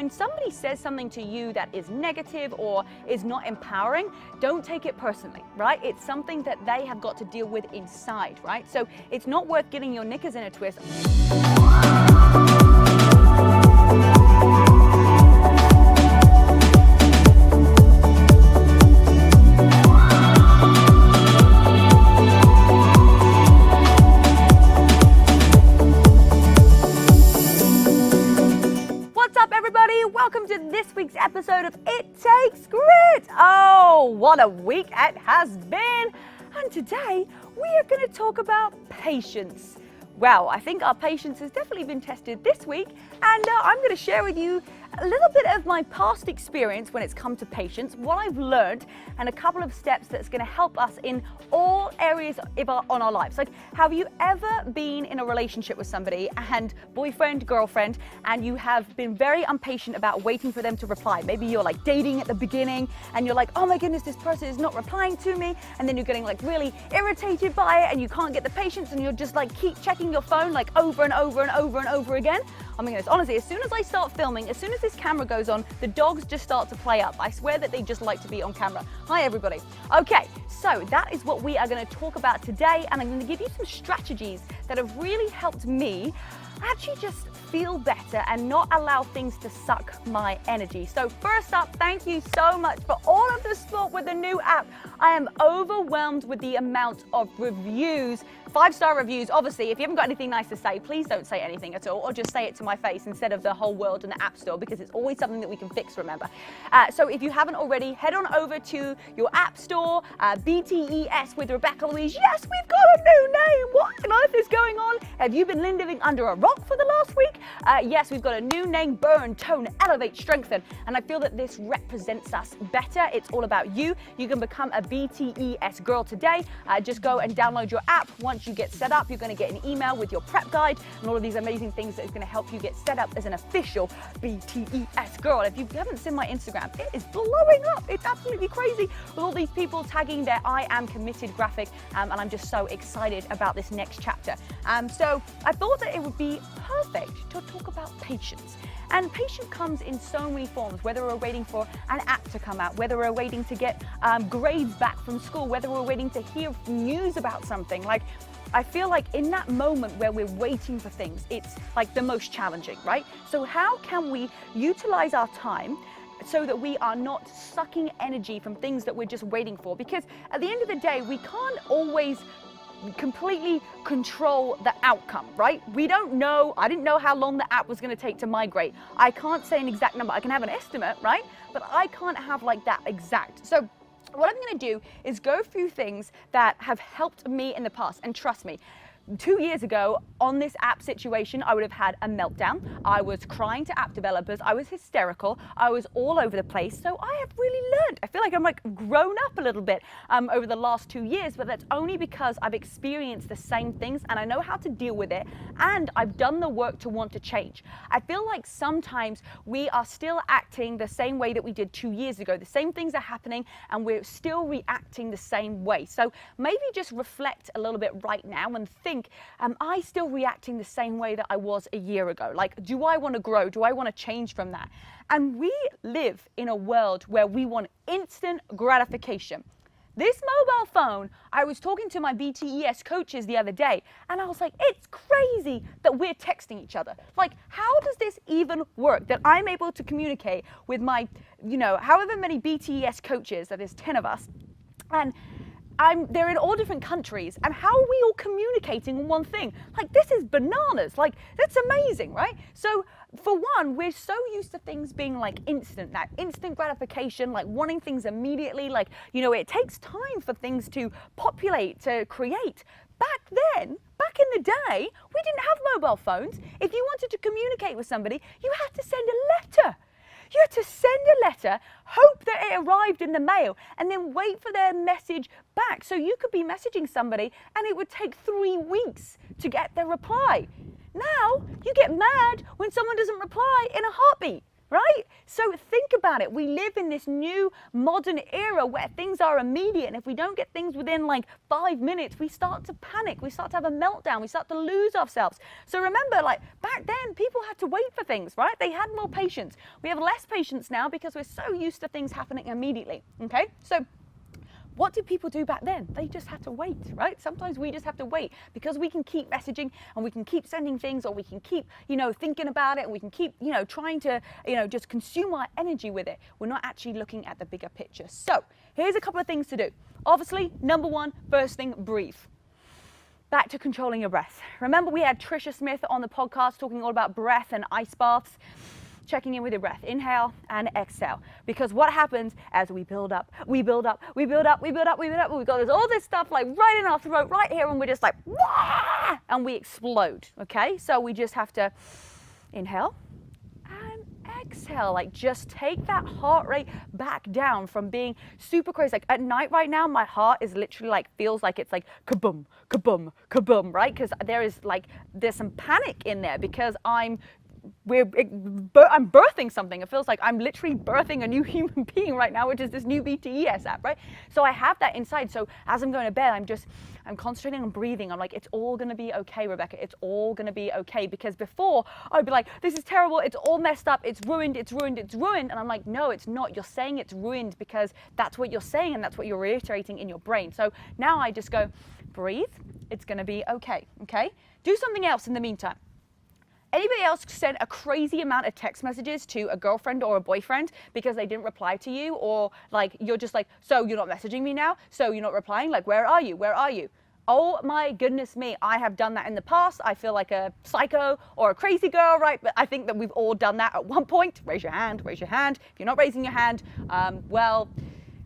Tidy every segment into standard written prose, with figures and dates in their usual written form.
when somebody says something to you that is negative or is not empowering, don't take it personally, right? It's something that they have got to deal with inside, right? So it's not worth getting your knickers in a twist. Welcome to this week's episode of It Takes Grit. Oh, what a week it has been. And today we are going to talk about patience. Well, I think our patience has definitely been tested this week, and I'm going to share with you a little bit of my past experience when it's come to patience, what I've learned, and a couple of steps that's going to help us in all areas on our lives. Like, have you ever been in a relationship with somebody and boyfriend, girlfriend, and you have been very impatient about waiting for them to reply? Maybe you're like dating at the beginning and you're like, oh my goodness, this person is not replying to me, and then you're getting like really irritated by it and you can't get the patience and you're just like keep checking your phone like over and over and over and over again. I mean, honestly, as soon as I start filming, as soon as this camera goes on, the dogs just start to play up. I swear that they just like to be on camera. Hi, everybody. Okay, so that is what we are going to talk about today, and I'm going to give you some strategies that have really helped me actually just feel better and not allow things to suck my energy. So first up, thank you so much for all of the support with the new app. I am overwhelmed with the amount of reviews, 5-star reviews. Obviously, if you haven't got anything nice to say, please don't say anything at all, or just say it to my face instead of the whole world in the App Store, because it's always something that we can fix, remember. So if you haven't already, head on over to your App Store, BTES with Rebecca Louise. Yes, we've got a new name. What on earth is going on? Have you been living under a rock for the last week? Yes, we've got a new name: Burn, Tone, Elevate, Strengthen. And I feel that this represents us better. It's all about you. You can become a BTES girl today. Just go and download your app. Once you get set up, you're going to get an email with your prep guide and all of these amazing things that is going to help you get set up as an official BTES girl. If you haven't seen my Instagram, it is blowing up. It's absolutely crazy with all these people tagging their I am committed graphic, and I'm just so excited about this next chapter. So I thought that it would be perfect to talk about patience. And patience comes in so many forms, whether we're waiting for an app to come out, whether we're waiting to get grades back from school, whether we're waiting to hear news about something. Like, I feel like in that moment where we're waiting for things, it's like the most challenging, right? So how can we utilize our time so that we are not sucking energy from things that we're just waiting for? Because at the end of the day, we can't always completely control the outcome, right? We don't know. I didn't know how long the app was going to take to migrate. I can't say an exact number. I can have an estimate, right? But I can't have like that exact. So what I'm going to do is go through things that have helped me in the past, and trust me, 2 years ago on this app situation, I would have had a meltdown. I was crying to app developers. I was hysterical. I was all over the place. So I have really learned. I feel like I'm like grown up a little bit over the last 2 years, but that's only because I've experienced the same things and I know how to deal with it, and I've done the work to want to change. I feel like sometimes we are still acting the same way that we did 2 years ago. The same things are happening and we're still reacting the same way. So maybe just reflect a little bit right now and think, am I still reacting the same way that I was a year ago? Like, do I want to grow? Do I want to change from that? And we live in a world where we want instant gratification. This mobile phone, I was talking to my BTES coaches the other day, and I was like, it's crazy that we're texting each other. Like, how does this even work? That I'm able to communicate with my, however many BTES coaches, that is 10 of us, and they're in all different countries, and how are we all communicating on one thing? Like, this is bananas. Like, that's amazing, right? So for one, we're so used to things being like instant, that instant gratification, like wanting things immediately. Like, it takes time for things to populate, to create. Back then, back in the day, we didn't have mobile phones. If you wanted to communicate with somebody, you had to send a letter. You had to send a letter, hope that it arrived in the mail, and then wait for their message back. So you could be messaging somebody and it would take 3 weeks to get their reply. Now, you get mad when someone doesn't reply in a heartbeat, right? So think about it. We live in this new modern era where things are immediate. And if we don't get things within like 5 minutes, we start to panic. We start to have a meltdown. We start to lose ourselves. So remember, like back then, people had to wait for things, right? They had more patience. We have less patience now because we're so used to things happening immediately, okay? So what did people do back then? They just had to wait, right? Sometimes we just have to wait because we can keep messaging and we can keep sending things, or we can keep, thinking about it, and we can keep, trying to, just consume our energy with it. We're not actually looking at the bigger picture. So here's a couple of things to do. Obviously, number one, first thing, breathe. Back to controlling your breath. Remember, we had Trisha Smith on the podcast talking all about breath and ice baths. Checking in with your breath, inhale and exhale. Because what happens as we build up, we've got all this stuff like right in our throat, right here, and we're just like, wah! And we explode, okay? So we just have to inhale and exhale. Like just take that heart rate back down from being super crazy. Like at night right now, my heart is literally like, feels like it's like kaboom, kaboom, kaboom, right? Because there's some panic in there because I'm birthing something. It feels like I'm literally birthing a new human being right now, which is this new BTES app, right? So I have that inside. So as I'm going to bed, I'm concentrating on breathing. I'm like, it's all going to be okay, Rebecca. It's all going to be okay. Because before I'd be like, this is terrible. It's all messed up. It's ruined. It's ruined. It's ruined. And I'm like, no, it's not. You're saying it's ruined because that's what you're saying and that's what you're reiterating in your brain. So now I just go, breathe. It's going to be okay. Okay? Do something else in the meantime. Anybody else sent a crazy amount of text messages to a girlfriend or a boyfriend because they didn't reply to you, or like you're just like, so you're not messaging me now? So you're not replying? Like, where are you? Where are you? Oh my goodness me, I have done that in the past. I feel like a psycho or a crazy girl, right? But I think that we've all done that at one point. Raise your hand, raise your hand. If you're not raising your hand, well,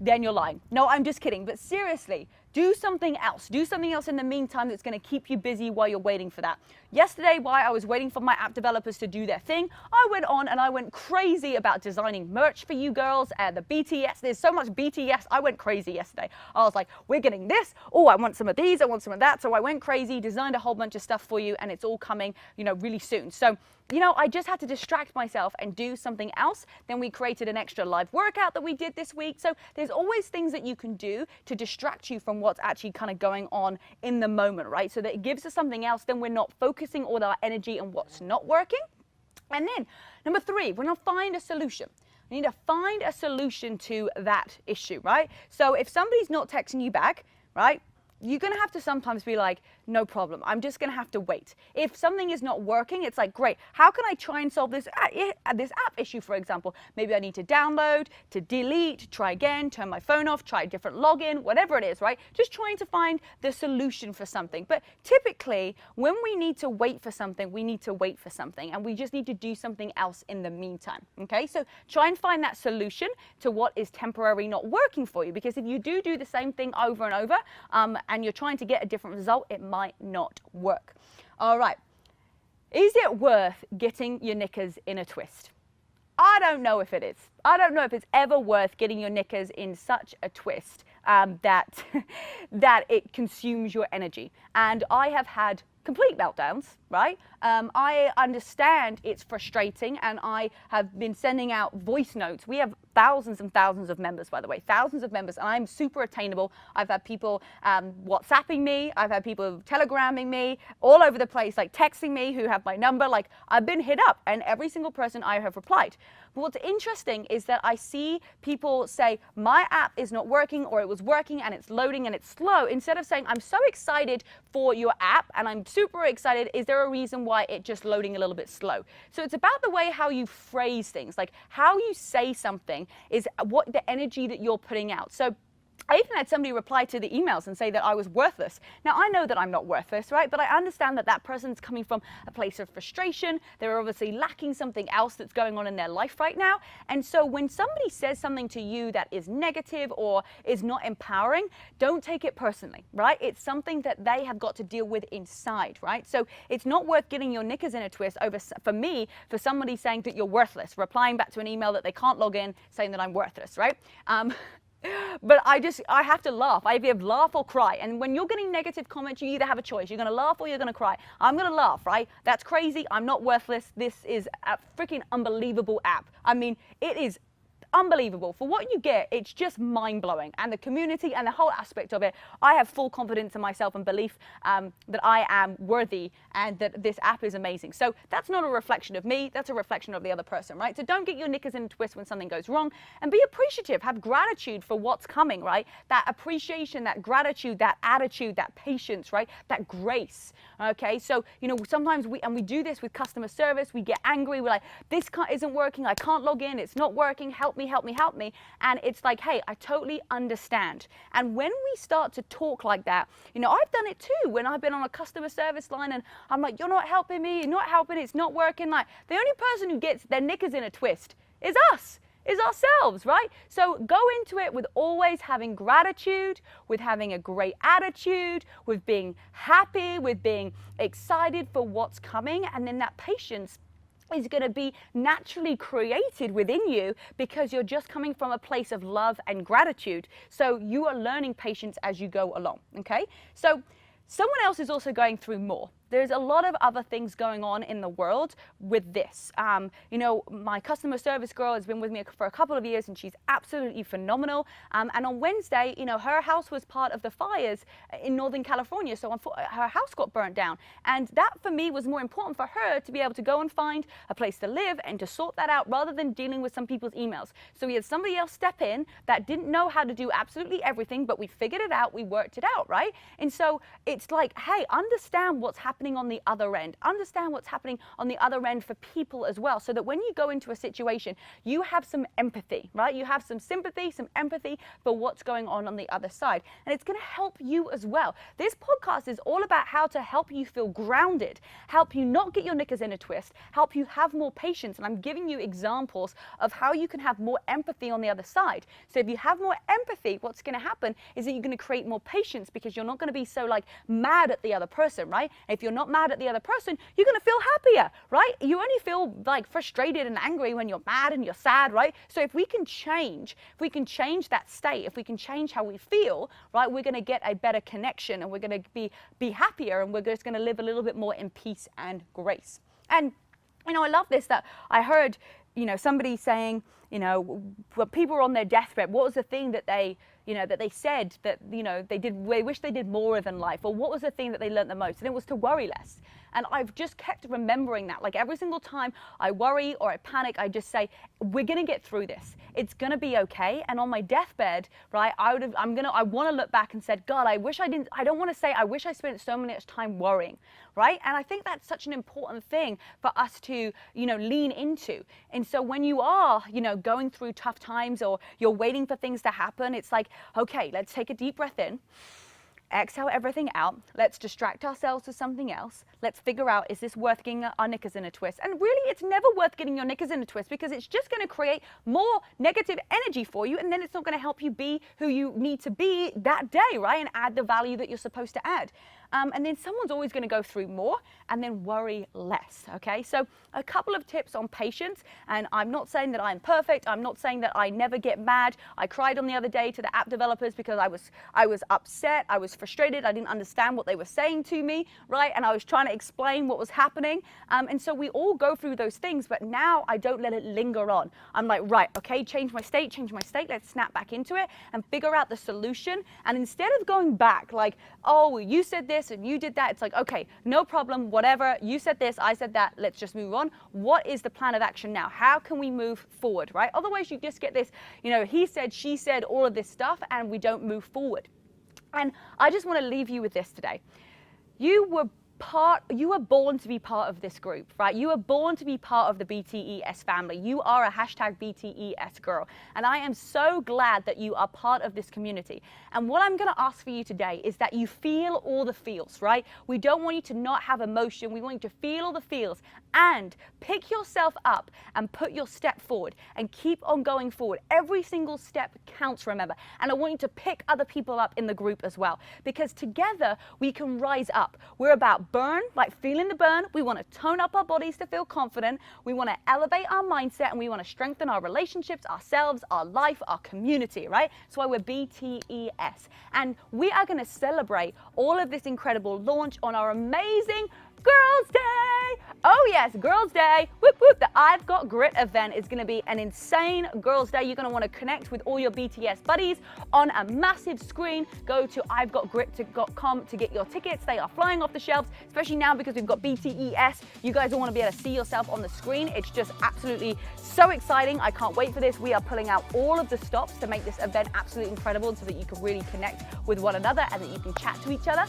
then you're lying. No, I'm just kidding. But seriously, do something else. Do something else in the meantime that's going to keep you busy while you're waiting for that. Yesterday, while I was waiting for my app developers to do their thing, I went on and I went crazy about designing merch for you girls and the BTS. There's so much BTS. I went crazy yesterday. I was like, we're getting this. Oh, I want some of these. I want some of that. So I went crazy, designed a whole bunch of stuff for you, and it's all coming, really soon. So, I just had to distract myself and do something else. Then we created an extra live workout that we did this week. So there's always things that you can do to distract you from what's actually kind of going on in the moment, right? So that it gives us something else. Then we're not focusing all our energy on what's not working. And then number 3, we're going to find a solution. We need to find a solution to that issue, right? So if somebody's not texting you back, right, you're going to have to sometimes be like, no problem. I'm just going to have to wait. If something is not working, it's like, great, how can I try and solve this app issue, for example? Maybe I need to download, to delete, try again, turn my phone off, try a different login, whatever it is, right? Just trying to find the solution for something. But typically, when we need to wait for something, we need to wait for something, and we just need to do something else in the meantime, okay? So try and find that solution to what is temporarily not working for you, because if you do the same thing over and over, and you're trying to get a different result, it might not work. All right. Is it worth getting your knickers in a twist? I don't know if it is. I don't know if it's ever worth getting your knickers in such a twist that it consumes your energy. And I have had complete meltdowns, right? I understand it's frustrating, and I have been sending out voice notes. We have thousands and thousands of members, by the way, thousands of members, and I'm super attainable. I've had people WhatsApping me, I've had people telegramming me, all over the place, like texting me, who have my number. Like, I've been hit up, and every single person I have replied. But what's interesting is that I see people say, my app is not working, or it was working and it's loading and it's slow, instead of saying, I'm so excited for your app and I'm super excited. Is there a reason why it's just loading a little bit slow? So it's about the way how you phrase things, like how you say something is what the energy that you're putting out. So I even had somebody reply to the emails and say that I was worthless. Now, I know that I'm not worthless, right? But I understand that that person's coming from a place of frustration. They're obviously lacking something else that's going on in their life right now. And so when somebody says something to you that is negative or is not empowering, don't take it personally, right? It's something that they have got to deal with inside, right? So it's not worth getting your knickers in a twist over, for me, for somebody saying that you're worthless, replying back to an email that they can't log in, saying that I'm worthless, right? But I have to laugh. I either laugh or cry. And when you're getting negative comments, you either have a choice. You're going to laugh or you're going to cry. I'm going to laugh, right? That's crazy. I'm not worthless. This is a freaking unbelievable app. I mean, it is unbelievable. For what you get, it's just mind-blowing. And the community and the whole aspect of it, I have full confidence in myself and belief that I am worthy and that this app is amazing. So that's not a reflection of me, that's a reflection of the other person, right? So don't get your knickers in a twist when something goes wrong, and be appreciative, have gratitude for what's coming, right? That appreciation, that gratitude, that attitude, that patience, right? That grace, okay? So, you know, sometimes we do this with customer service, we get angry, we're like, this isn't working, I can't log in, it's not working, help me. And it's like, hey, I totally understand. And when we start to talk like that, you know, I've done it too when I've been on a customer service line and I'm like, you're not helping me, you're not helping, it's not working. Like, the only person who gets their knickers in a twist is us. Is ourselves, right? So go into it with always having gratitude, with having a great attitude, with being happy, with being excited for what's coming, and then that patience is going to be naturally created within you because you're just coming from a place of love and gratitude. So you are learning patience as you go along, okay? So someone else is also going through more. There's a lot of other things going on in the world with this. You know, my customer service girl has been with me for a couple of years and she's absolutely phenomenal. And on Wednesday, you know, her house was part of the fires in Northern California. So her house got burnt down. And that for me was more important for her to be able to go and find a place to live and to sort that out rather than dealing with some people's emails. So we had somebody else step in that didn't know how to do absolutely everything, but we figured it out, we worked it out, right? And so it's like, hey, understand what's happening on the other end. Understand what's happening on the other end for people as well, so that when you go into a situation, you have some empathy, right? You have some sympathy, some empathy for what's going on the other side. And it's going to help you as well. This podcast is all about how to help you feel grounded, help you not get your knickers in a twist, help you have more patience. And I'm giving you examples of how you can have more empathy on the other side. So if you have more empathy, what's going to happen is that you're going to create more patience because you're not going to be so like mad at the other person, right? And if you're not mad at the other person, you're going to feel happier, right? You only feel like frustrated and angry when you're mad and you're sad, right? So if we can change that state, if we can change how we feel, right, we're going to get a better connection and we're going to be happier and we're just going to live a little bit more in peace and grace. And, you know, I love this that I heard, you know, somebody saying, you know, when people were on their deathbed, what was the thing that they, you know, that they said that, you know, they wish they did more of in life, or what was the thing that they learned the most? And it was to worry less. And I've just kept remembering that. Like every single time I worry or I panic, I just say, we're going to get through this. It's going to be okay. And on my deathbed, right, I want to look back and said, God, I don't want to say, I wish I spent so much time worrying, right? And I think that's such an important thing for us to, you know, lean into. And so when you are, you know, going through tough times or you're waiting for things to happen, it's like, okay, let's take a deep breath in. Exhale everything out. Let's distract ourselves with something else. Let's figure out, is this worth getting our knickers in a twist? And really, it's never worth getting your knickers in a twist because it's just going to create more negative energy for you, and then it's not going to help you be who you need to be that day, right? And add the value that you're supposed to add. And then someone's always going to go through more and then worry less, okay? So a couple of tips on patience, and I'm not saying that I'm perfect. I'm not saying that I never get mad. I cried on the other day to the app developers because I was upset, I was frustrated, I didn't understand what they were saying to me, right? And I was trying to explain what was happening. And so we all go through those things, but now I don't let it linger on. I'm like, right, okay, change my state, let's snap back into it and figure out the solution. And instead of going back like, oh, you said this and you did that, it's like, okay, no problem, whatever, you said this, I said that, let's just move on. What is the plan of action now? How can we move forward, right? Otherwise you just get this, you know, he said, she said, all of this stuff, and we don't move forward. And I just want to leave you with this today. You were born to be part of this group, right? You were born to be part of the BTES family. You are a hashtag BTES girl. And I am so glad that you are part of this community. And what I'm going to ask for you today is that you feel all the feels, right? We don't want you to not have emotion. We want you to feel all the feels and pick yourself up and put your step forward and keep on going forward. Every single step counts, remember. And I want you to pick other people up in the group as well, because together we can rise up. We're about burn, like feeling the burn. We want to tone up our bodies to feel confident. We want to elevate our mindset, and we want to strengthen our relationships, ourselves, our life, our community, right? That's why we're BTES. And we are going to celebrate all of this incredible launch on our amazing Girls' Day. Oh yes, Girls' Day. Whoop whoop. The I've Got Grit event is going to be an insane Girls' Day. You're going to want to connect with all your BTS buddies on a massive screen. Go to ivegotgrit.com to get your tickets. They are flying off the shelves, especially now because we've got BTES. You guys will want to be able to see yourself on the screen. It's just absolutely so exciting. I can't wait for this. We are pulling out all of the stops to make this event absolutely incredible so that you can really connect with one another and that you can chat to each other.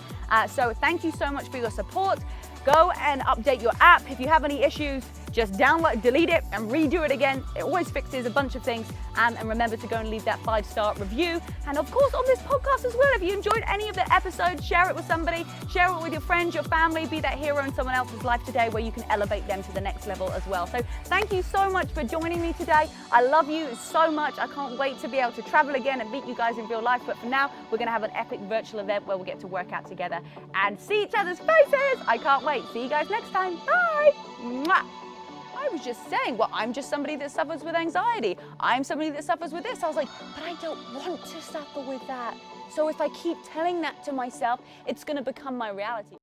So thank you so much for your support. Go and update your app. If you have any issues, just download, delete it, and redo it again. It always fixes a bunch of things. And remember to go and leave that 5-star review. And of course, on this podcast as well, if you enjoyed any of the episodes, share it with somebody, share it with your friends, your family, be that hero in someone else's life today where you can elevate them to the next level as well. So thank you so much for joining me today. I love you so much. I can't wait to be able to travel again and meet you guys in real life. But for now, we're going to have an epic virtual event where we'll get to work out together and see each other's faces. I can't wait. See you guys next time. Bye. Mwah. I was just saying, well, I'm just somebody that suffers with anxiety. I'm somebody that suffers with this. I was like, but I don't want to suffer with that. So if I keep telling that to myself, it's going to become my reality.